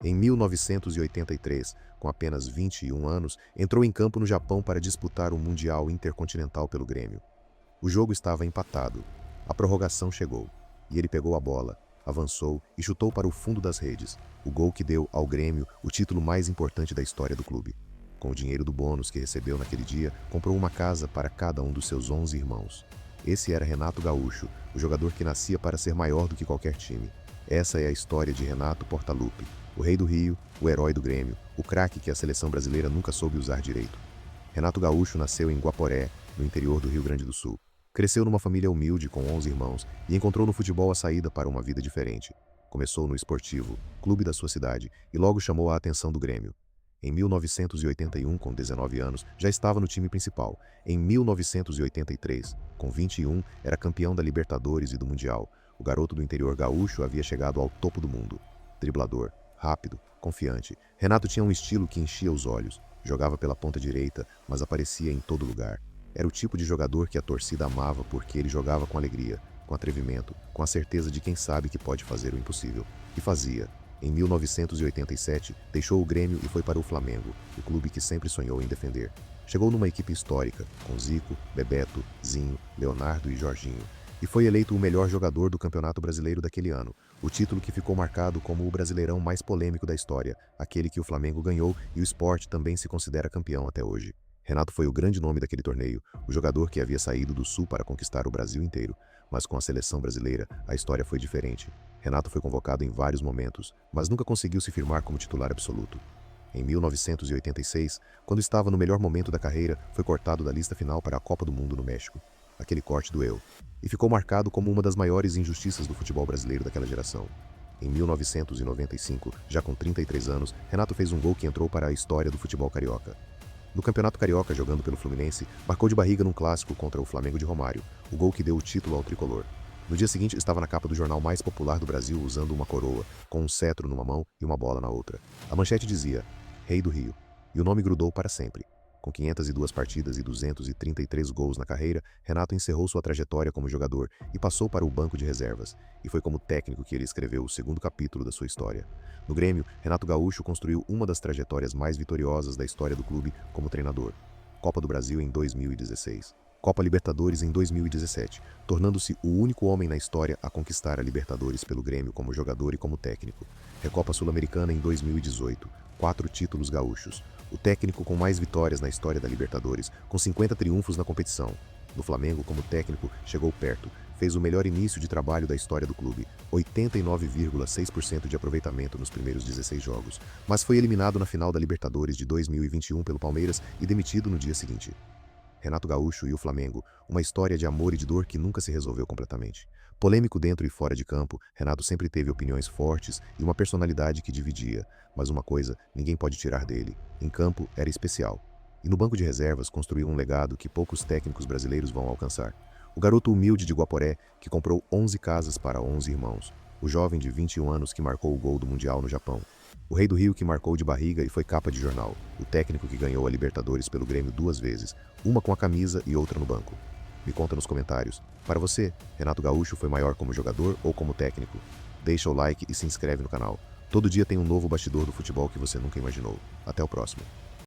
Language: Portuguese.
Em 1983, com apenas 21 anos, entrou em campo no Japão para disputar o Mundial Intercontinental pelo Grêmio. O jogo estava empatado. A prorrogação chegou. E ele pegou a bola, avançou e chutou para o fundo das redes. O gol que deu ao Grêmio o título mais importante da história do clube. Com o dinheiro do bônus que recebeu naquele dia, comprou uma casa para cada um dos seus 11 irmãos. Esse era Renato Gaúcho, o jogador que nascia para ser maior do que qualquer time. Essa é a história de Renato Portaluppi, o rei do Rio, o herói do Grêmio, o craque que a seleção brasileira nunca soube usar direito. Renato Gaúcho nasceu em Guaporé, no interior do Rio Grande do Sul. Cresceu numa família humilde com 11 irmãos e encontrou no futebol a saída para uma vida diferente. Começou no Esportivo, clube da sua cidade, e logo chamou a atenção do Grêmio. Em 1981, com 19 anos, já estava no time principal. Em 1983, com 21, era campeão da Libertadores e do Mundial. O garoto do interior gaúcho havia chegado ao topo do mundo. Driblador, rápido, confiante, Renato tinha um estilo que enchia os olhos. Jogava pela ponta direita, mas aparecia em todo lugar. Era o tipo de jogador que a torcida amava porque ele jogava com alegria, com atrevimento, com a certeza de quem sabe que pode fazer o impossível. E fazia. Em 1987, deixou o Grêmio e foi para o Flamengo, o clube que sempre sonhou em defender. Chegou numa equipe histórica, com Zico, Bebeto, Zinho, Leonardo e Jorginho, e foi eleito o melhor jogador do Campeonato Brasileiro daquele ano, o título que ficou marcado como o Brasileirão mais polêmico da história, aquele que o Flamengo ganhou e o Sport também se considera campeão até hoje. Renato foi o grande nome daquele torneio, o jogador que havia saído do Sul para conquistar o Brasil inteiro, mas com a seleção brasileira, a história foi diferente. Renato foi convocado em vários momentos, mas nunca conseguiu se firmar como titular absoluto. Em 1986, quando estava no melhor momento da carreira, foi cortado da lista final para a Copa do Mundo no México. Aquele corte doeu, e ficou marcado como uma das maiores injustiças do futebol brasileiro daquela geração. Em 1995, já com 33 anos, Renato fez um gol que entrou para a história do futebol carioca. No Campeonato Carioca, jogando pelo Fluminense, marcou de barriga num clássico contra o Flamengo de Romário, o gol que deu o título ao tricolor. No dia seguinte, estava na capa do jornal mais popular do Brasil usando uma coroa, com um cetro numa mão e uma bola na outra. A manchete dizia, Rei do Rio, e o nome grudou para sempre. Com 502 partidas e 233 gols na carreira, Renato encerrou sua trajetória como jogador e passou para o banco de reservas. E foi como técnico que ele escreveu o segundo capítulo da sua história. No Grêmio, Renato Gaúcho construiu uma das trajetórias mais vitoriosas da história do clube como treinador. Copa do Brasil em 2016. Copa Libertadores em 2017, tornando-se o único homem na história a conquistar a Libertadores pelo Grêmio como jogador e como técnico. Recopa Sul-Americana em 2018, 4 títulos gaúchos. O técnico com mais vitórias na história da Libertadores, com 50 triunfos na competição. No Flamengo, como técnico, chegou perto, fez o melhor início de trabalho da história do clube, 89,6% de aproveitamento nos primeiros 16 jogos, mas foi eliminado na final da Libertadores de 2021 pelo Palmeiras e demitido no dia seguinte. Renato Gaúcho e o Flamengo, uma história de amor e de dor que nunca se resolveu completamente. Polêmico dentro e fora de campo, Renato sempre teve opiniões fortes e uma personalidade que dividia, mas uma coisa ninguém pode tirar dele: em campo era especial. E no banco de reservas construiu um legado que poucos técnicos brasileiros vão alcançar. O garoto humilde de Guaporé, que comprou 11 casas para 11 irmãos. O jovem de 21 anos que marcou o gol do Mundial no Japão. O rei do Rio que marcou de barriga e foi capa de jornal. O técnico que ganhou a Libertadores pelo Grêmio 2 vezes, uma com a camisa e outra no banco. Me conta nos comentários. Para você, Renato Gaúcho foi maior como jogador ou como técnico? Deixa o like e se inscreve no canal. Todo dia tem um novo bastidor do futebol que você nunca imaginou. Até o próximo.